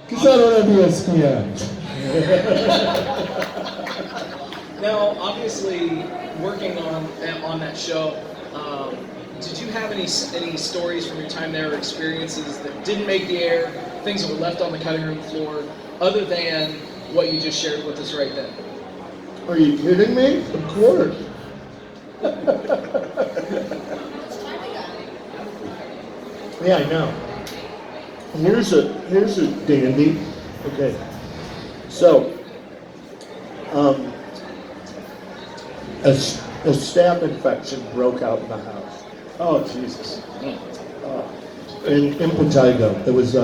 Chissà non è ESPN. Now, obviously, working on that show, did you have any stories from your time there, or experiences that didn't make the air, things that were left on the cutting room floor, other than what you just shared with us right then? Are you kidding me? Of course. Yeah, I know. Here's a dandy. Okay. So, a staph infection broke out in the house. Oh, Jesus. In Patago. It was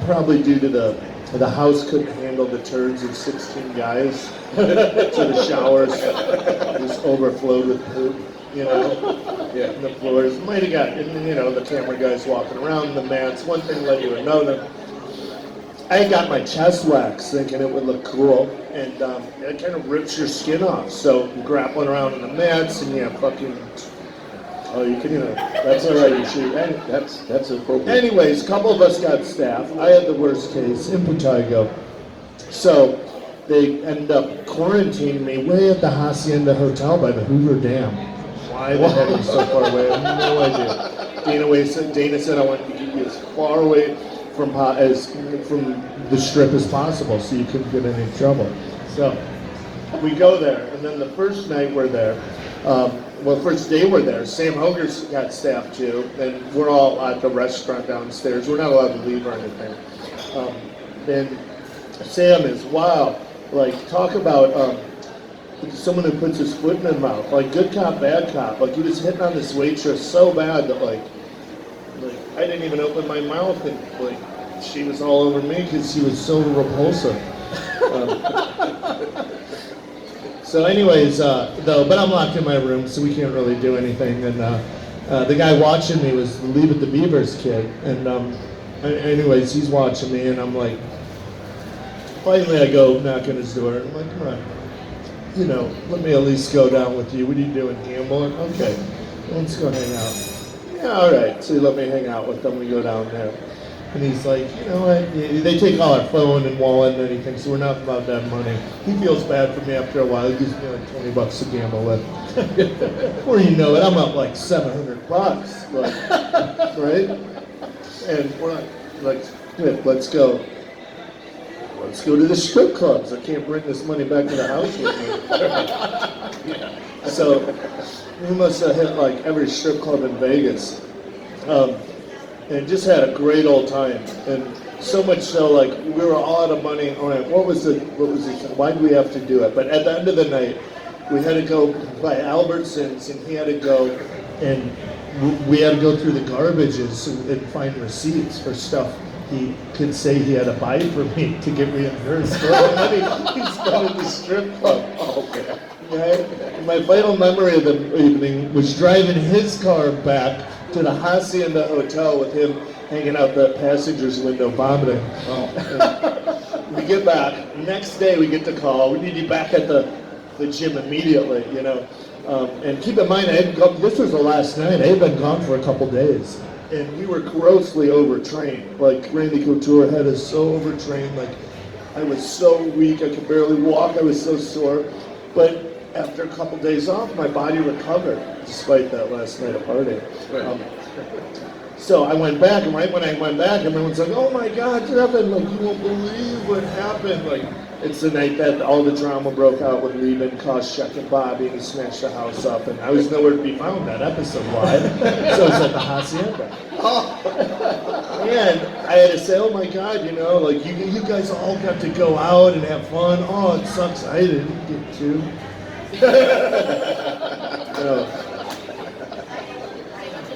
probably due to the house couldn't handle the turns of 16 guys. So the showers just overflowed with poop, you know. Yeah, and the floors might have got, you know, the camera guys walking around, the mats. One thing led to another. I got my chest waxed thinking it would look cool, and it kind of rips your skin off. So you're grappling around in the mats, and you have fucking. Oh, you can, you know, that's all right. You shoot. That's appropriate. Anyways, a couple of us got staph. I had the worst case in Patago. So they ended up quarantining me way at the Hacienda Hotel by the Hoover Dam. Why the heck is so far away? I have no idea. Dana said I wanted to keep you as far away from the strip as possible, so you couldn't get in any trouble. So we go there, and then the first night we're there. First day we're there, Sam Hoger's got staph too, and we're all at the restaurant downstairs. We're not allowed to leave or anything. And Sam is, wow, like, talk about someone who puts his foot in their mouth, like good cop, bad cop. Like, he was hitting on this waitress so bad that like I didn't even open my mouth, and like she was all over me because she was so repulsive. So anyways, but I'm locked in my room, so we can't really do anything. And the guy watching me was the Leave It to Beaver's kid. And anyways, he's watching me, and I'm like, finally I go knock on his door. And I'm like, come on, you know, let me at least go down with you. What are you doing, gambling? Okay, let's go hang out. Yeah, all right. So he let me hang out with them. We go down there. And he's like, you know what, they take all our phone and wallet and anything, so we're not allowed to have money. He feels bad for me after a while. He gives me like $20 to gamble with. Before you know it, I'm up like $700, like, right? And we're like, let's go. Let's go to the strip clubs. I can't bring this money back to the house with me. Yeah. So we must have hit like every strip club in Vegas. And just had a great old time, and so much so, like, we were all out of money. All right, what was it? Why did we have to do it? But at the end of the night, we had to go by Albertsons, and he had to go, and we had to go through the garbages and find receipts for stuff he could say he had to buy for me to get reimbursed. And then he spent at the strip club. Oh, man. Right? My final memory of the evening was driving his car back to the Hacienda Hotel with him hanging out the passenger's window vomiting. Oh. We get back. Next day we get the call. We need you back at the gym immediately, you know. And keep in mind, this was the last night. I had been gone for a couple days. And we were grossly overtrained. Like, Randy Couture had us so overtrained. Like, I was so weak. I could barely walk. I was so sore. But after a couple days off, my body recovered, despite that last night of partying. So I went back, and right when I went back, everyone's like, "Oh my God, Stephan, like, you won't believe what happened." Like, it's the night that all the drama broke out with Lieben, Koscheck, and Bobby, and he smashed the house up, and I was nowhere to be found that episode live. So it's at the Hacienda. And I had to say, "Oh my God, you know, like, you guys all got to go out and have fun. Oh, it sucks I didn't get to."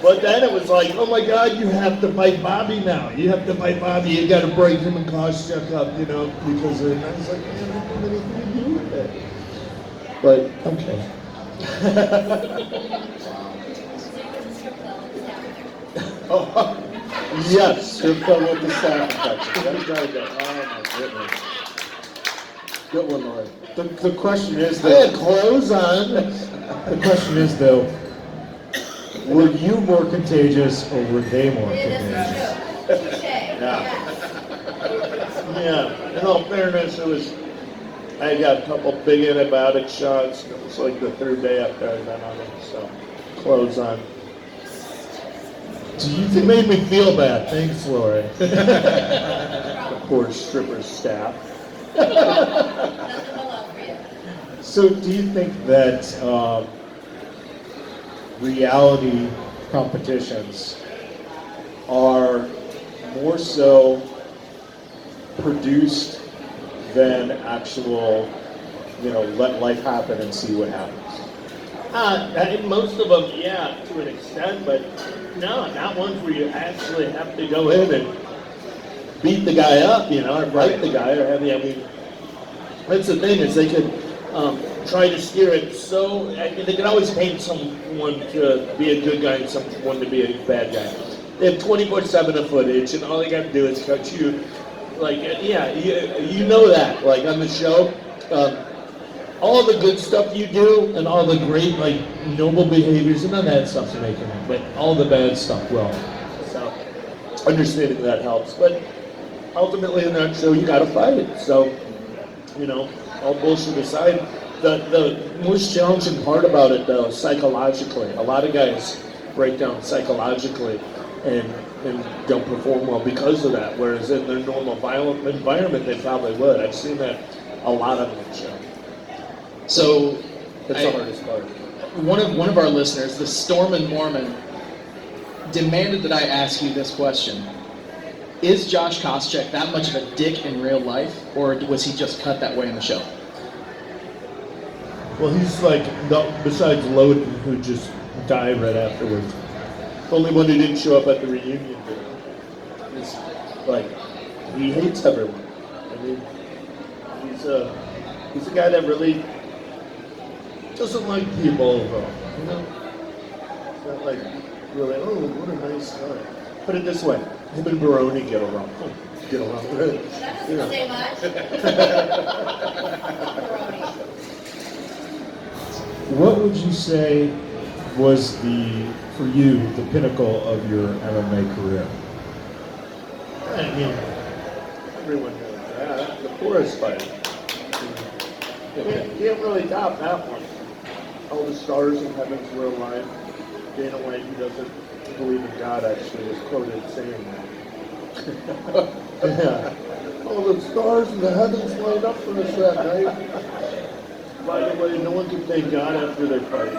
But then it was like, oh my God, you have to fight Bobby now. You have to fight Bobby. You got to break him and Koscheck up, you know, because and I was like, man, I don't have anything to do with it. But okay. Oh, yes, strip club with the staph infection. That's right there. Oh my goodness. Good one, Lord. The question is, though, I had clothes on. The question is, though, were you more contagious or were they more contagious? Yeah. Yeah, in all fairness, I got a couple big antibiotic shots. It was like the third day after I'd been on it, so clothes on. It made me feel bad. Thanks, Lori. The poor stripper staff. So do you think that reality competitions are more so produced than actual, let life happen and see what happens? Most of them, yeah, to an extent, but no, not ones where you actually have to go in and beat the guy up, or fight the guy, or have the, that's the thing, is they could try to steer it so, they could always paint someone to be a good guy and someone to be a bad guy. They have 24/7 of footage, and all they got to do is cut you, you know that, like on the show, all the good stuff you do and all the great, noble behaviors, and none of that stuff's making it, but all the bad stuff will. So, understanding that helps. But ultimately in that show, you gotta fight it. So, all bullshit aside, the most challenging part about it, though, psychologically, a lot of guys break down psychologically and don't perform well because of that, whereas in their normal violent environment, they probably would. I've seen that a lot on that show. So, That's the hardest part. One of our listeners, the Stormin' Mormon, demanded that I ask you this question. Is Josh Koscheck that much of a dick in real life, or was he just cut that way in the show? Well, he's besides Loden, who just died right afterwards, the only one who didn't show up at the reunion dinner. Is he hates everyone. I mean, he's a guy that really doesn't like people overall, It's not really, oh, what a nice guy. Put it this way, him and Baroni get along. Get along. That doesn't say much. What would you say was for you, the pinnacle of your MMA career? I mean, everyone knows that. The forest fight. You can't really top that one. All the stars in heavens were aligned. Dana White, who doesn't believe in God, actually was quoted saying that. Yeah. All the stars in the heavens lined up for us that night. By the way, no one can thank God after their fight,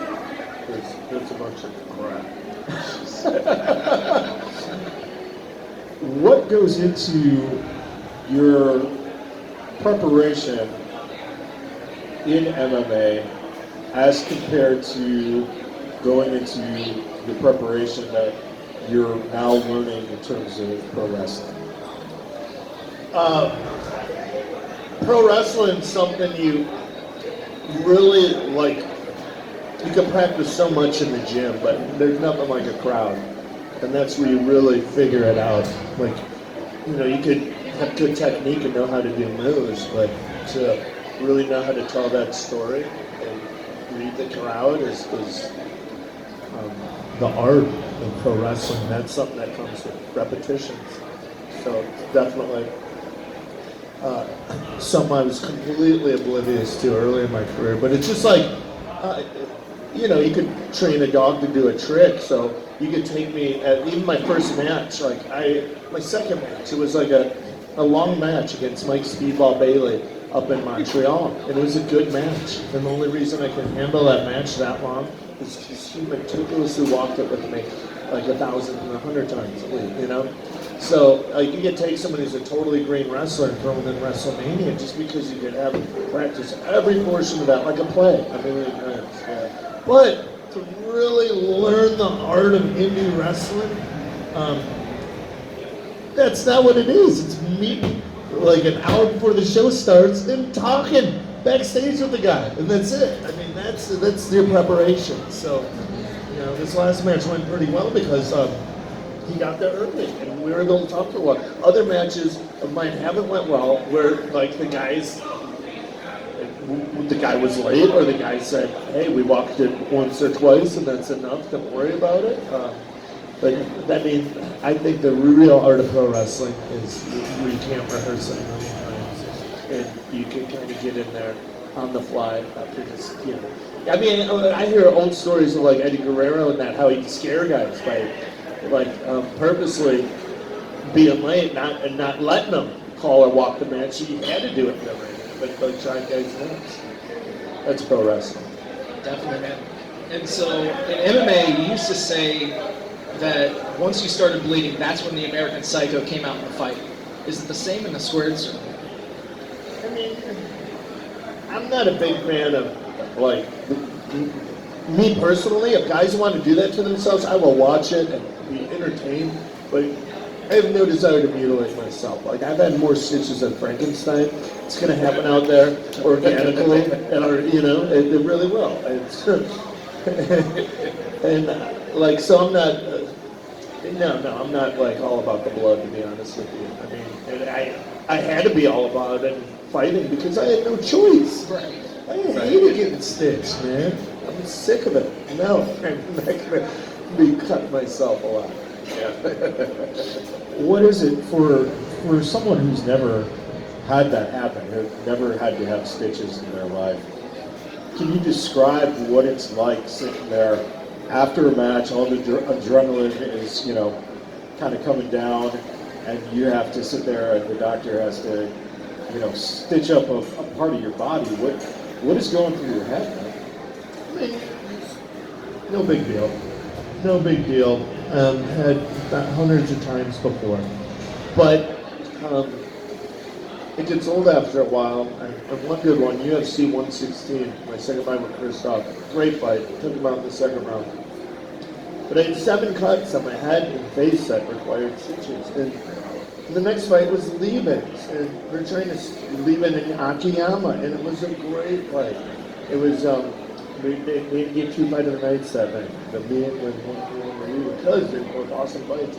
because that's a bunch of crap. What goes into your preparation in MMA as compared to going into the preparation that you're now learning in terms of pro wrestling? Pro wrestling is something you really you can practice so much in the gym, but there's nothing like a crowd. And that's where you really figure it out. You could have good technique and know how to do moves, but to really know how to tell that story and read the crowd is the art of pro wrestling. That's something that comes with repetitions. So it's definitely something I was completely oblivious to early in my career. But it's just you could train a dog to do a trick. So you could take me at even my first match, my second match, it was a long match against Mike Speedball Bailey up in Montreal. And it was a good match. And the only reason I could handle that match that long is because he meticulously walked it with me 1,000 and 100 times a week, So you could take someone who's a totally green wrestler and throw them in WrestleMania just because you could have practice every portion of that like a play. I mean, but to really learn the art of indie wrestling, that's not what it is. It's meeting an hour before the show starts and talking backstage with the guy, and that's it. I mean, that's your preparation. So, this last match went pretty well because he got there early, and we were able to talk for a while. Other matches of mine haven't went well, where the guy was late, or the guy said, "Hey, we walked it once or twice, and that's enough. Don't worry about it." But I mean, I think the real art of pro wrestling is where you can't rehearse it a million times, and you can kind of get in there on the fly after just, you know. I mean, I hear old stories of like Eddie Guerrero and that, how he'd scare guys by purposely being late, not letting them call or walk the match. So you had to do it every minute, but like trying guys' nuts. That's pro wrestling. Definitely, man. And so in MMA, you used to say that once you started bleeding, that's when the American Psycho came out in the fight. Is it the same in the squared circle? I mean, I'm not a big fan of, like, me personally, if guys want to do that to themselves, I will watch it and be entertained, but I have no desire to mutilate myself. Like, I've had more stitches than Frankenstein. It's going to happen out there organically, and, you know, it really will. It's, and, like, so I'm not, no, I'm not, like, all about the blood, to be honest with you. I mean, and I had to be all about it fighting because I had no choice. Right. I hated getting stitched, man. I'm sick of it. No, I'm not going to be cutting myself a lot. Yeah. What is it for someone who's never had that happen, who never had to have stitches in their life? Can you describe what it's like sitting there after a match, all the adrenaline is, you know, kind of coming down, and you have to sit there and the doctor has to, you know, stitch up a part of your body? What is going through your head, man? I mean, no big deal. No big deal. Had that hundreds of times before. But it gets old after a while. And one good one, UFC 116, my second fight with Christoph. Great fight. Took him out in the second round. But I had 7 cuts on my head and face that required stitches. And the next fight was Liebens, and we're trying to Lieben in Akiyama, and it was a great fight. It was, we didn't get 2 fight of the nights that night. The me and Lieben, because they're both awesome fights.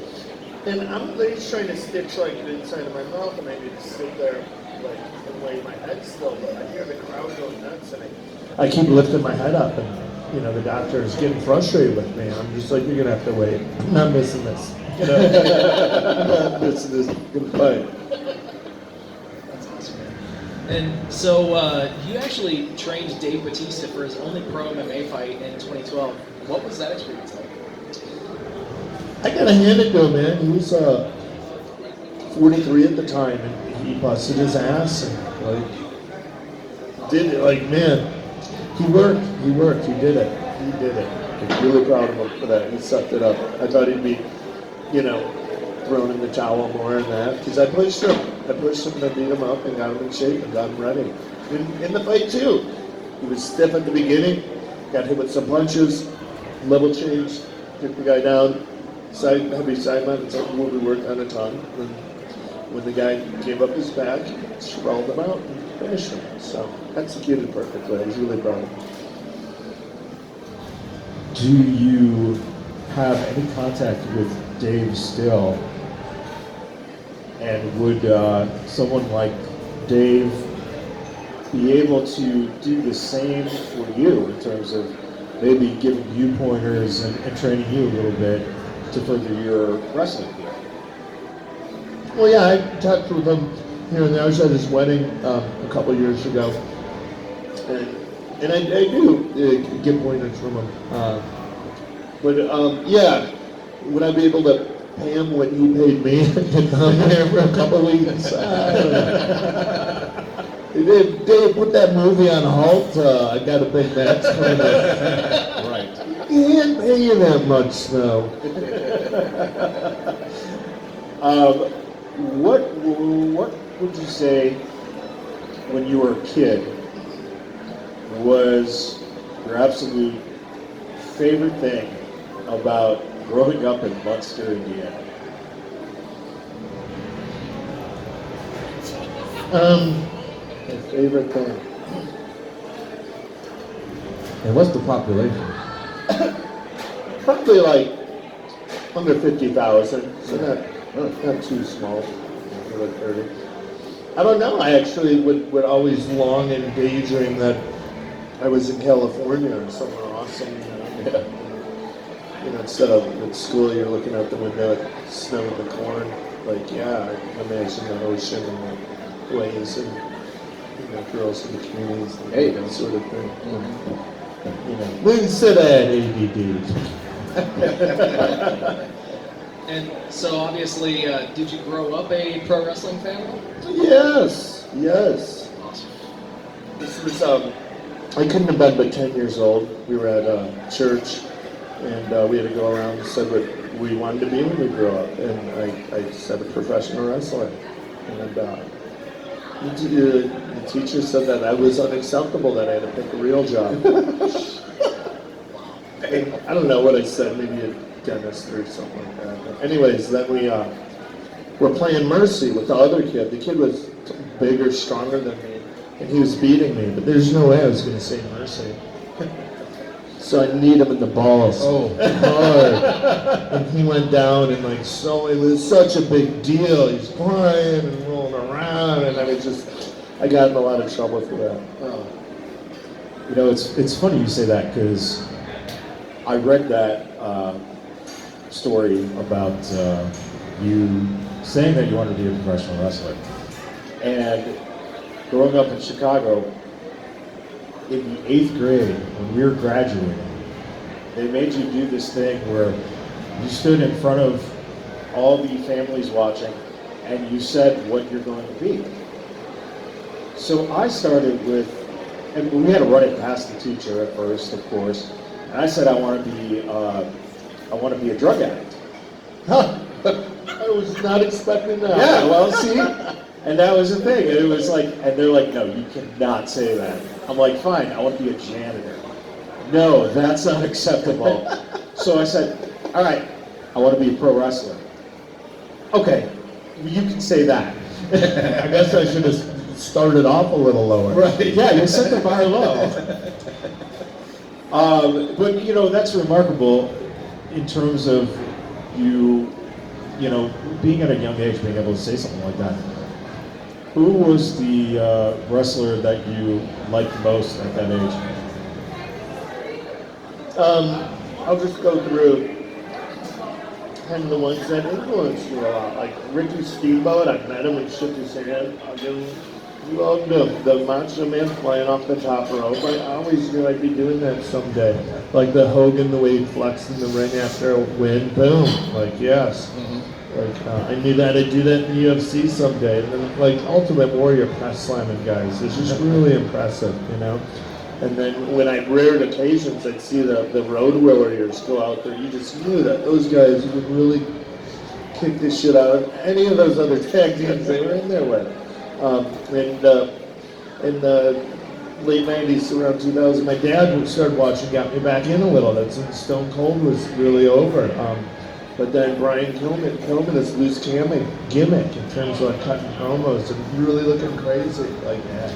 And they're just trying to stitch like the inside of my mouth, and I need to sit there like and lay my head still, but I hear the crowd going nuts, and I keep lifting my head up, and you know the doctor is getting frustrated with me. I'm just like, you're gonna have to wait. I'm not missing this. You know, I'm not missing this good fight. That's awesome, man. And so you actually trained Dave Bautista for his only pro MMA fight in 2012. What was that experience like? I gotta hand it to him, man. He was 43 at the time, and he busted his ass and like did it. Like, man, he worked, he did it. I'm really proud of him for that. He sucked it up. I thought he'd be, you know, thrown in the towel more than that, because I pushed him to beat him up and got him in shape and got him ready. In the fight too, he was stiff at the beginning, got hit with some punches, level change, took the guy down. Heavy side mount, it's something we worked on a ton. When the guy gave up his back, she rolled him out and finished him. So, executed perfectly. I was really proud of him. Do you have any contact with Dave still? And would someone like Dave be able to do the same for you in terms of maybe giving you pointers and training you a little bit to further your wrestling career? Well, yeah, I talked with him here and there. I was at his wedding a couple of years ago. And I do get pointers from him. Yeah, would I be able to pay him what he paid me to come here for a couple of weeks? I don't know. Dave, put that movie on halt. I got a big match coming up. Right. He didn't pay you that much, though. What would you say when you were a kid was your absolute favorite thing about growing up in Munster, Indiana? My favorite thing. And what's the population? Probably like under 50,000, so not too small. Like 30. I don't know. I actually would always long and daydream that I was in California or somewhere awesome. You know? instead of at school, you're looking out the window at snow and the corn. Like, yeah, I imagine the ocean and the waves and girls in bikinis and that sort of thing. Instead of ADD. And so obviously, did you grow up a pro wrestling family? Yes. Awesome. This was I couldn't have been but 10 years old. We were at church, and we had to go around and said what we wanted to be when we grew up. And I said a professional wrestler. And the teacher said that was unacceptable, that I had to pick a real job. And I don't know what I said, maybe a dentist or something like that. But anyways, then we were playing Mercy with the other kid. The kid was bigger, stronger than me, and he was beating me, but there's no way I was going to say Mercy. So I kneed him in the balls hard. And he went down, and it was such a big deal. He's crying and rolling around, and I got in a lot of trouble for that. It's funny you say that, because I read that story about you saying that you wanted to be a professional wrestler. And growing up in Chicago, in the 8th grade, when we were graduating, they made you do this thing where you stood in front of all the families watching and you said what you're going to be. So I started with, and we had to run it past the teacher at first, of course, and I said I want to be a drug addict. Huh. I was not expecting that. Yeah, well, see, and that was the thing. It was like, and they're like, no, you cannot say that. I'm like, fine, I want to be a janitor. No, that's not acceptable. So I said, all right, I want to be a pro wrestler. Okay, you can say that. I guess I should have started off a little lower. Right, yeah, you set the bar low. But, that's remarkable in terms of you being at a young age, being able to say something like that. Who was the wrestler that you liked most at that age? I'll just go through kind of the ones that influenced me a lot. Like Ricky Steamboat, I met him and shook his hand. I loved the Macho Man flying off the top rope. I always knew I'd be doing that someday. Like the Hogan, the way he flexed in the ring after a win, boom. Like, yes. I knew that I'd do that in the UFC someday. And then, Ultimate Warrior press slamming guys. It's just really impressive, And then when I rare occasions, I'd see the Road Warriors go out there. You just knew that those guys would really kick the shit out of any of those other tag teams they were in there with. In the late 90s, around 2000, my dad started watching, got me back in a little. That's when Stone Cold was really over. But then Brian Pillman is loose gimmick in terms of cutting promos and really looking crazy like that.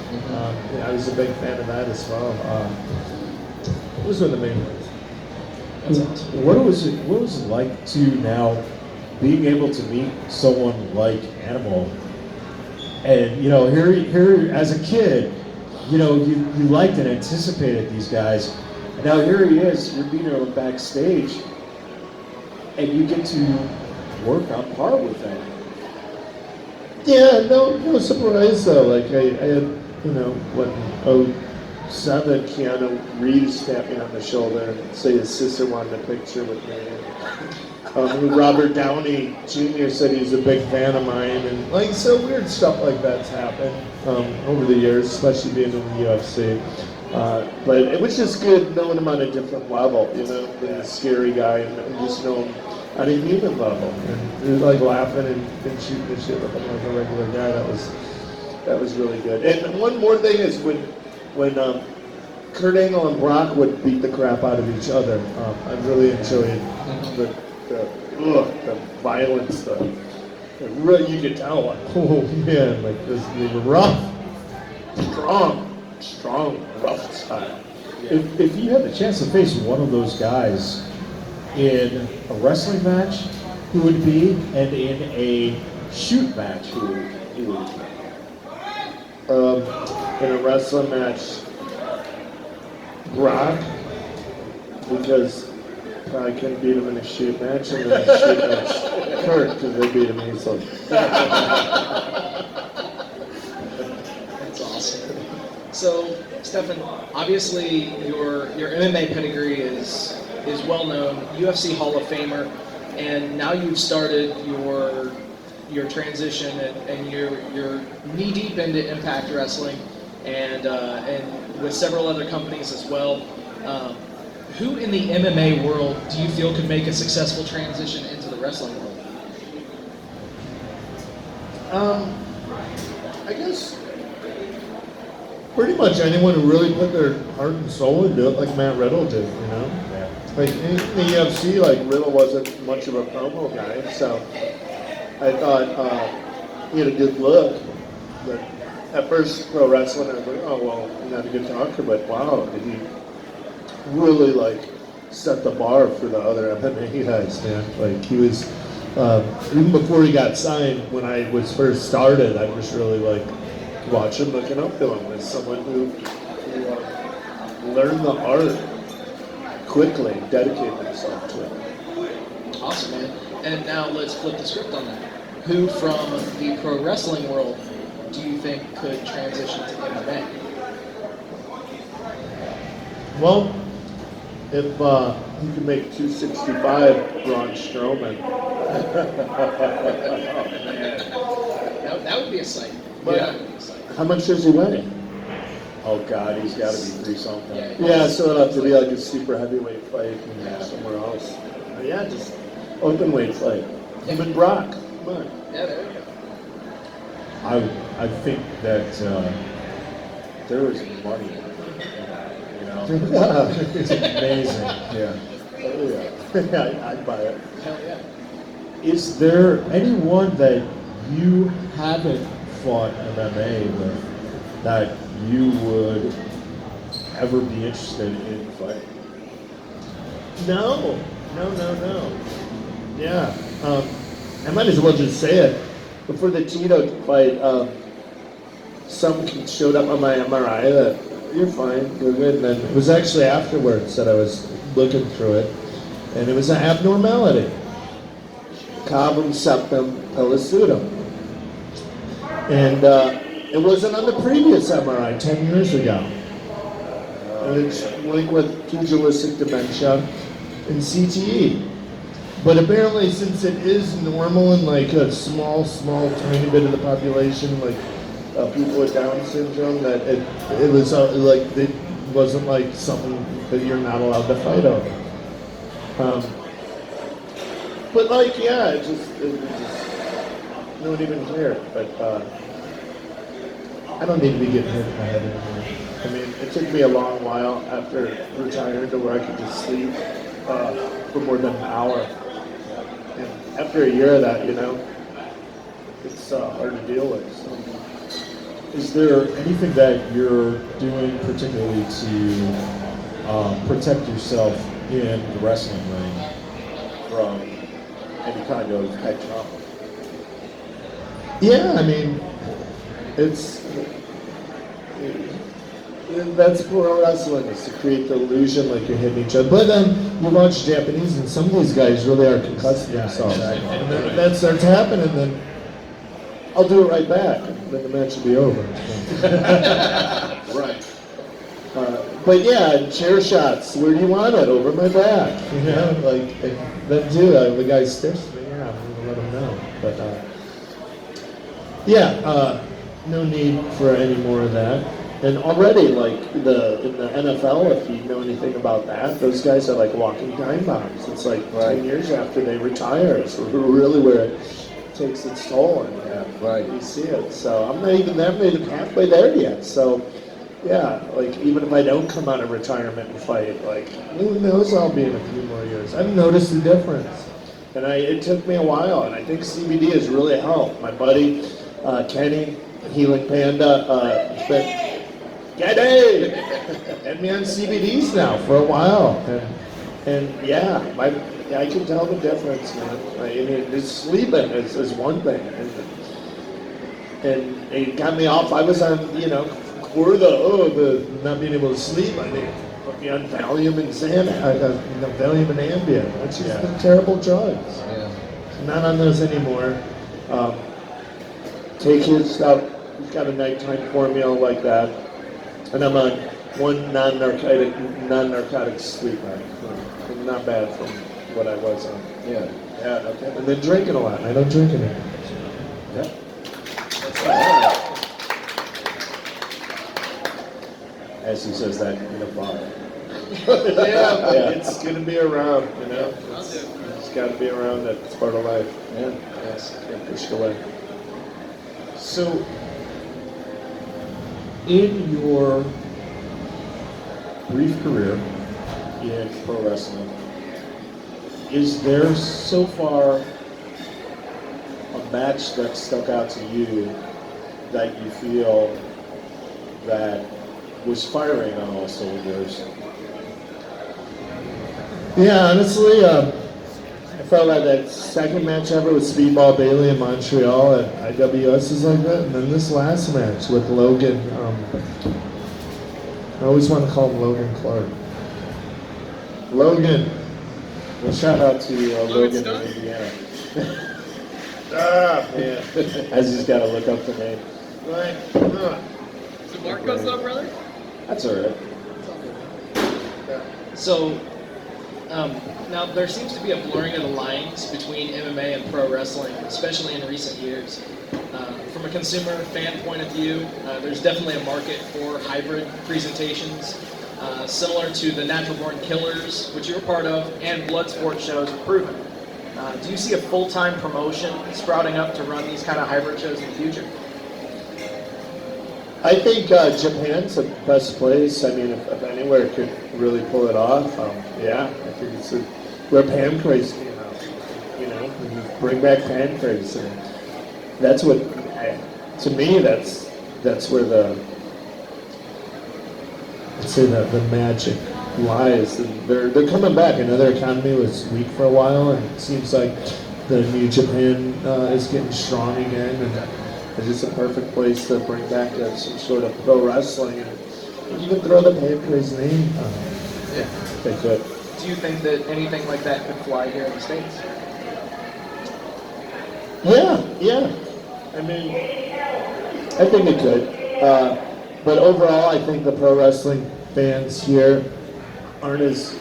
I was a big fan of that as well. Those were the main ones. That's awesome. What was it like to now being able to meet someone like Animal? And here as a kid, you liked and anticipated these guys. And now here he is, you're meeting him backstage, and you get to work on par with him. Yeah, no surprise though. I had, in 07, Keanu Reeves tapped me on the shoulder and say his sister wanted a picture with me. Robert Downey Jr. said he's a big fan of mine, and so weird stuff like that's happened over the years, especially being in the UFC. But it was just good knowing him on a different level, being a scary guy and just knowing him on a human level, and it was laughing and shooting the shit with him like a regular guy. That was really good. And one more thing is when Kurt Angle and Brock would beat the crap out of each other. I really enjoyed the violence. You could tell, oh man, they were rough, strong, rough style. If you had the chance to face one of those guys in a wrestling match, who would it be? And in a shoot match, who would it be? In a wrestling match, Brock, because Probably couldn't beat him in a shoot match, and then a shoot match hurt because they beat him easily. That's awesome. So, Stephan, obviously your MMA pedigree is well known, UFC Hall of Famer, and now you've started your transition and you're knee deep into Impact Wrestling and with several other companies as well. Who in the MMA world do you feel could make a successful transition into the wrestling world? I guess pretty much anyone who really put their heart and soul into it, like Matt Riddle did, you know? Yeah. Like in the UFC, like Riddle wasn't much of a promo guy, so I thought he had a good look. But at first, pro wrestling, I was like, oh well, he's not a good talker, but wow, did he really like set the bar for the other MMA guys, man? Like he was, even before he got signed, when I was first started, I was really like watching, looking up to him as someone who learned the art quickly, dedicated himself to it. Awesome, man. And now let's flip the script on that. Who from the pro wrestling world do you think could transition to MMA? Well, if he could make 265 Braun Strowman. That would be a sight. But That would be a sight. how much does he weigh? Oh God, he's got to be 3 something. Yeah. Yeah, so it'll have to be like a super heavyweight fight somewhere else. Yeah, just open weight fight. Him and Brock. Come on. Yeah, there you go. I think that there is money in that, you know. It's amazing. Yeah. Oh, yeah. I'd buy it. Hell yeah. Is there anyone that you haven't fought MMA with that you would ever be interested in fighting? No. Yeah. I might as well just say it. Before the Tito fight, some kid showed up on my MRI that you're fine, you're good. And then it was actually afterwards that I was looking through it, and it was an abnormality. Cavum septum pellucidum. And it wasn't on the previous MRI 10 years ago. And it's linked with pugilistic dementia and CTE. But apparently, since it is normal in like a small, tiny bit of the population, like people with Down syndrome, that it was like it wasn't like something that you're not allowed to fight over. But like, yeah, it just no one even cared. But I don't need to be getting hit in my head anymore. I mean, it took me a long while after retiring to where I could just sleep for more than an hour. And after a year of that, you know, it's hard to deal with. So. Is there anything that you're doing particularly to protect yourself in the wrestling ring from any kind of head trauma? Yeah, I mean, that's pro wrestling, is to create the illusion like you're hitting each other. But then you watch Japanese, and some of these guys really are concussing themselves. Exactly. And then that starts happening, then I'll do it right back, and then the match will be over. Right. But yeah, chair shots. Where do you want it? Over my back. You know, like then too. The guy stiffs me. Yeah, I'm gonna let him know. But no need for any more of that. And already, like in the NFL, if you know anything about that, those guys are like walking time bombs. It's like 10 years after they retire. It's really where it takes its toll, and you see it. So I'm not even halfway there yet. So yeah, like even if I don't come out of retirement and fight, like who knows, I'll be in a few more years. I've noticed the difference, and it took me a while, and I think CBD has really helped. My buddy Kenny, Healing Panda, Kenny, had me on CBDs now for a while, and yeah, I can tell the difference, man. I mean, just sleeping is one thing, and it got me off. I was on, for the not being able to sleep. I think put me on Valium and Valium and Ambien. That's just the terrible drugs. Yeah. Not on those anymore. Take his stuff. He's got a nighttime formula like that, and I'm on one non-narcotic sleep med. Not bad from what I was on. Yeah. Yeah. Okay. And then drinking a lot. And I don't drink anymore. Yeah. As he says that in a bar. Yeah, it's gonna be around. You know, it's got to be around. That's part of life. Yeah. Yes, can't push it away. So, in your brief career In pro wrestling. is there So far, a match that stuck out to you that you feel that was firing on all cylinders? Yeah, honestly, I felt like that second match ever with Speedball Bailey in Montreal at IWS is like that, and then this last match with Logan, I always want to call him Logan Clark. Logan. Well, shout out to Logan in Indiana. Man. As he's got to look up the name. Right. So Mark goes up, brother? That's all right. So, now there seems to be a blurring of the lines between MMA and pro wrestling, especially in recent years. From a consumer fan point of view, there's definitely a market for hybrid presentations, similar to the Natural Born Killers, which you're a part of, and Bloodsport shows have proven. Do you see a full-time promotion sprouting up to run these kind of hybrid shows in the future? I think Japan's the best place. I mean, if anywhere could really pull it off, yeah, I think it's where Pancrase came out. You know, when you bring back Pancrase, and that's what, to me, that's where I'd say the magic lies. And they're coming back. I know their economy was weak for a while, and it seems like the New Japan is getting strong again, and it's just a perfect place to bring back some sort of pro wrestling. And you can throw the Pancrase name on it. Yeah. They could. Do you think that anything like that could fly here in the States? Yeah. I mean, I think it could. But overall, I think the pro wrestling fans here aren't as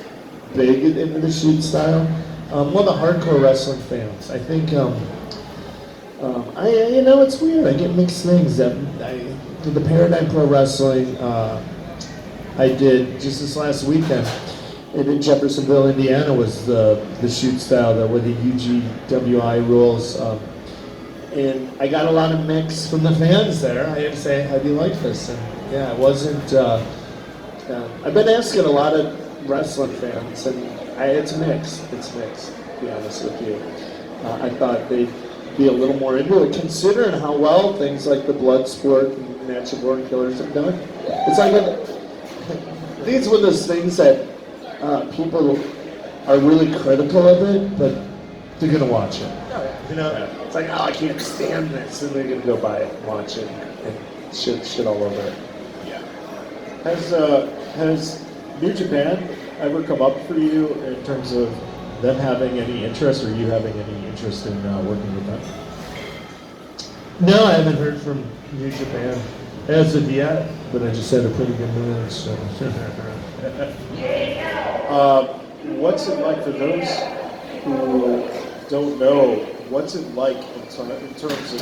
big into the shoot style. Well, the hardcore wrestling fans. I think, it's weird. I get mixed things. The Paradigm Pro Wrestling, I did just this last weekend. And in Jeffersonville, Indiana, was the shoot style with the UGWI rules. And I got a lot of mix from the fans there. I had to say, how do you like this? And yeah, it wasn't. I've been asking a lot of wrestling fans, and it's mixed. It's mixed, to be honest with you. I thought they'd be a little more into it, considering how well things like the Bloodsport and Natural Born Killers have done. It's like, I think it's one of those things that people are really critical of it, but they're gonna watch it. You know, it's like, I can't stand this, and they're gonna go buy it, watch it, and shit all over it. Yeah. Has New Japan ever come up for you in terms of them having any interest, or you having any interest in working with them? No, I haven't heard from New Japan as of yet, but I just had a pretty good match. So. What's it like for those who don't know? What's it like in terms of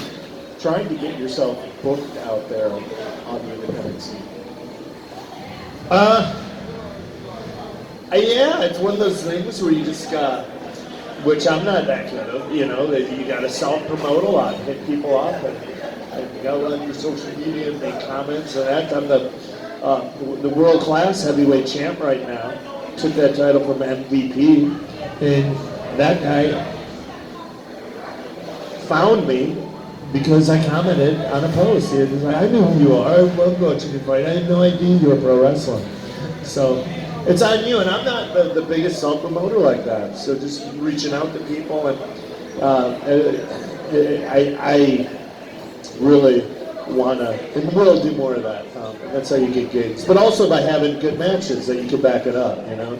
trying to get yourself booked out there on the independent scene? Yeah, it's one of those things where you just got, which I'm not that good of, that you got to self-promote a lot, hit people up, and you got to let your social media and make comments and that. I'm the world-class heavyweight champ right now. Took that title from MVP, and that guy found me because I commented on a post. He was like, I knew who you are. I love watching you fight. I had no idea you were pro wrestler. So it's on you, and I'm not the biggest self-promoter like that. So just reaching out to people, and I really wanna and will do more of that. And that's how you get gigs. But also by having good matches that you can back it up, you know.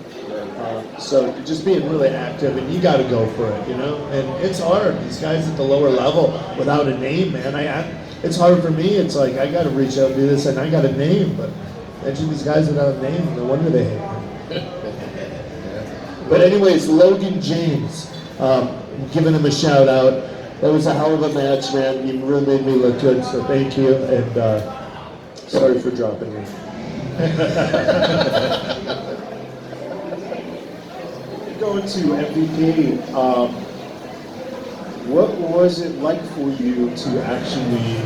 So just being really active, and you got to go for it, you know. And it's hard. These guys at the lower level without a name, man. It's hard for me. It's like I got to reach out and do this, and I got a name, but imagine these guys without a name. No wonder they hate me. But anyways, Logan James, giving him a shout out. That was a hell of a match, man. You really made me look good, so thank you. And sorry for dropping me. Going to MVP, what was it like for you to actually,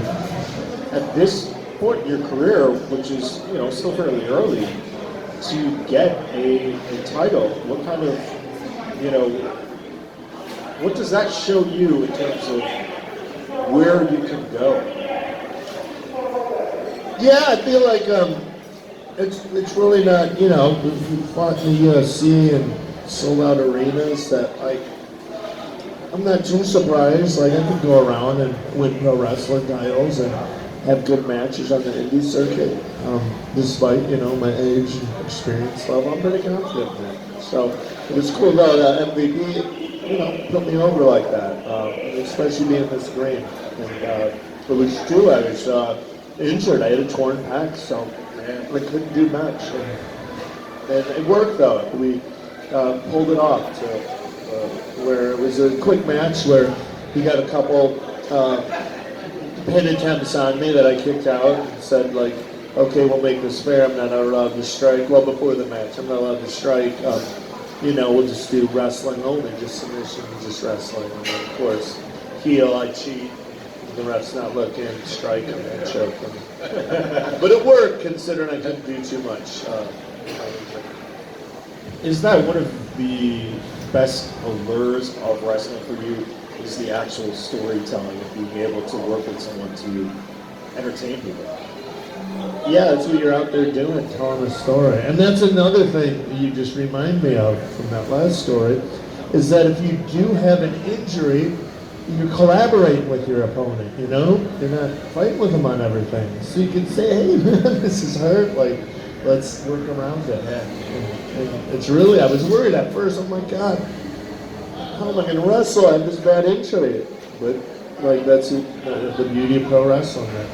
at this point in your career, which is still fairly early, to get a title? What kind of, what does that show you in terms of where you can go? Yeah, I feel like it's really not, we fought in the UFC and sold out arenas that, like, I'm not too surprised. Like, I can go around and win pro wrestling titles and have good matches on the indie circuit. Despite, my age and experience level, I'm pretty confident in it. So it was cool though that MVP, put me over like that, especially being this green. And it was true, I was injured. I had a torn pec, so I couldn't do much. And it worked though. We pulled it off to where it was a quick match where he got a couple pin attempts on me that I kicked out and said, like, okay, we'll make this fair. I'm not allowed to strike. Well, before the match, I'm not allowed to strike. We'll just do wrestling only, just submission, just wrestling. And then, of course, heel, I cheat. The ref's not looking, strike him and choke him. But it worked, considering I couldn't do too much. Is that one of the best allures of wrestling for you? Is the actual storytelling of being able to work with someone to entertain people? Yeah, that's what you're out there doing, telling a story. And that's another thing you just remind me of from that last story, is that if you do have an injury, you're collaborating with your opponent, You're not fighting with them on everything. So you can say, hey, man, this is hurt. Like, let's work around it. And it's really, I was worried at first. Oh my God, how am I going to wrestle? I have this bad injury. But, like, that's the beauty of pro wrestling. That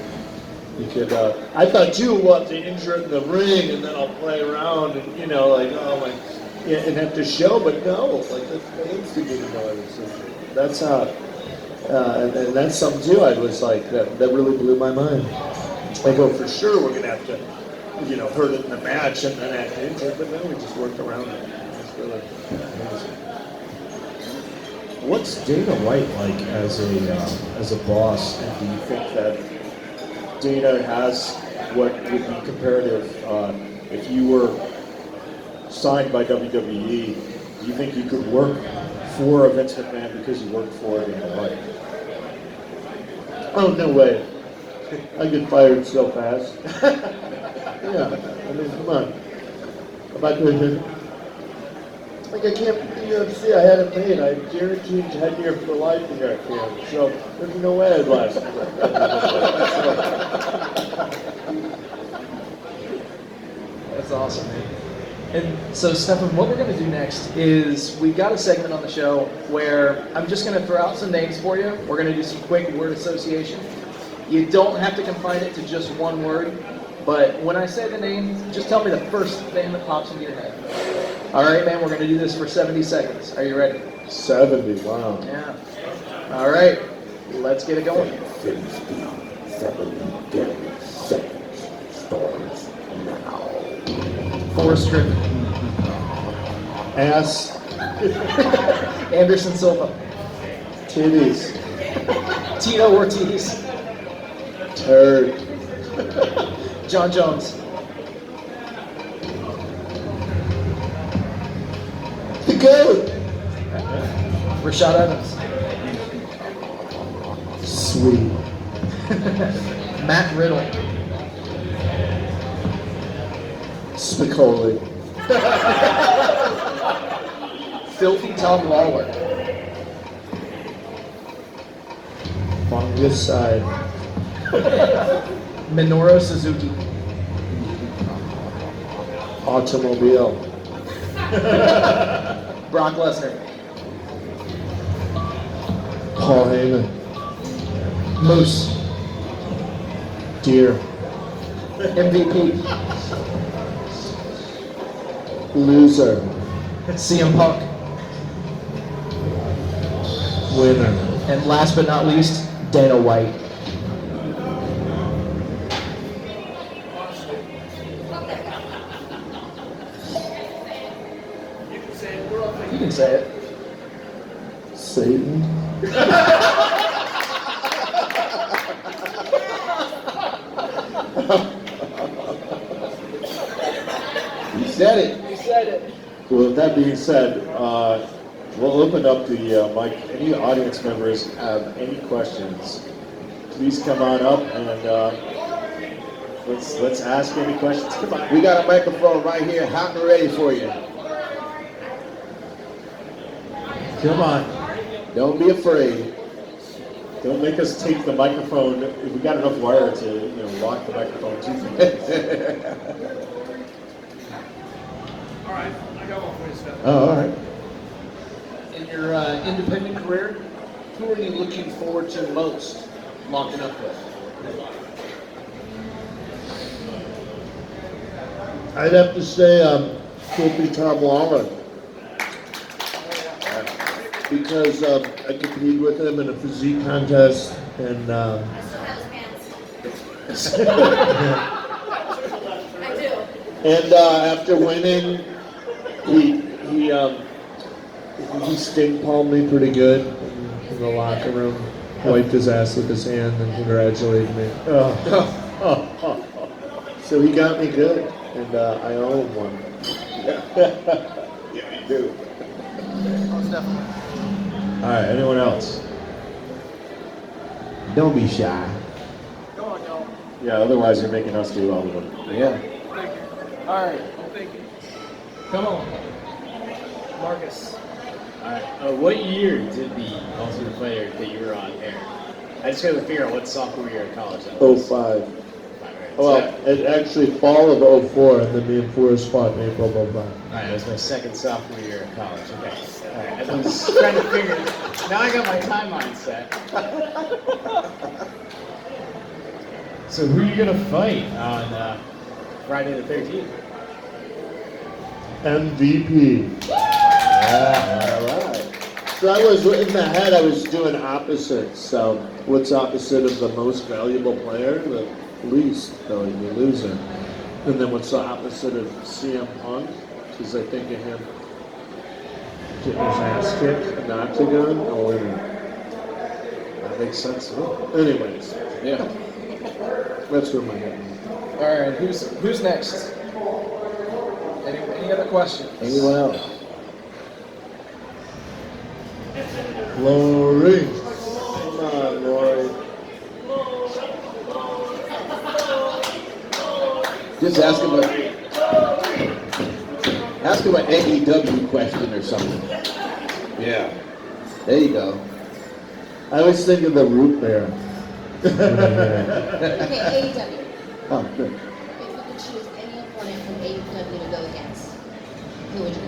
you could, I thought too, we'll have to injure it in the ring and then I'll play around and, and have to show. But no, like, the fans didn't even know I was injured. That's how. And that's something too. I was like, that really blew my mind. I go, for sure we're gonna have to, hurt it in the match and then act injured, but then we just worked around it. It's really amazing. What's Dana White like as a boss, and do you think that Dana has what would be comparative if you were signed by WWE? Do you think you could work for a Vince McMahon because you worked for Dana White? Oh, no way. I get fired so fast. Yeah, I mean, come on. If I could, like, I can't be UFC. I had it made. I guaranteed tenure for life here at camp. So there's no way I'd last. That's awesome, man. And so, Stephan, what we're going to do next is we've got a segment on the show where I'm just going to throw out some names for you. We're going to do some quick word association. You don't have to confine it to just one word, but when I say the name, just tell me the first thing that pops into your head. All right, man, we're going to do this for 70 seconds. Are you ready? 70, wow. Yeah. All right, let's get it going. 70 seconds starts now. Forrest Griffin. Ass, Anderson Silva. titties, Tito Ortiz. turd, John Jones. the goat, Rashad Evans. sweet, Matt Riddle. Spicoli, Filthy Tom Lawler. fungus side, Minoru Suzuki. Automobile. Brock Lesnar. Paul Heyman. Moose. Deer. MVP. Loser. CM Punk. Winner. And last but not least, Dana White. You can say it. Satan. You said it. You said it. Well, with that being said, we'll open up the mic. Any audience members have any questions, please come on up and let's ask any questions. Come on. We got a microphone right here, hot and ready for you. Come on. Don't be afraid. Don't make us take the microphone. If we got enough wire to, lock the microphone to you. All right, I got one for you, Stephan. Oh, all right. In your independent career, who are you looking forward to most locking up with? I'd have to say, could be Tom Lawler. Because I competed with him in a physique contest, and I still have his pants. I do. and after winning, he stink palmed me pretty good in the locker room. Wiped his ass with his hand and congratulated me. So he got me good, and I owe him one. Yeah, you do. Most definitely. All right, anyone else? Don't be shy. Go on, y'all. Yeah, otherwise you're making us do all of them. Yeah. All right. I'm thinking. Come on. Marcus. Alright, what year did the Ultimate Fighter that you were on air? I just gotta figure out what sophomore year of college that was. 05. Alright, Well, so- it actually fall of 04, and then me and Forrest fought in April of 05. Alright, it was my second sophomore year of college. Okay. Alright, I was trying to figure. Now I got my timeline set. So who are you gonna fight on Friday the 13th? MVP. All right. So I was, in my head, I was doing opposites. So what's opposite of the most valuable player? The least, the loser. And then what's the opposite of CM Punk? Because I think of him getting his ass kicked in the octagon, a winner. That makes sense to me. Anyways, Yeah. that's where my head is. All right. Who's next? Any other questions? Anyone else? Lori. Come on, Lori. Just ask him an AEW question or something. Yeah. There you go. I always think of the root beer. Okay, AEW. Oh, good. If you could choose any opponent from AEW to go against, who would you go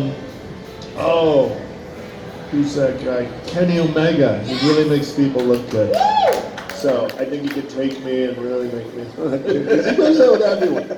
with? Who's that guy? Kenny Omega. He really makes people look good. So I think he could take me and really make me look good. 'Cause he goes out with everyone.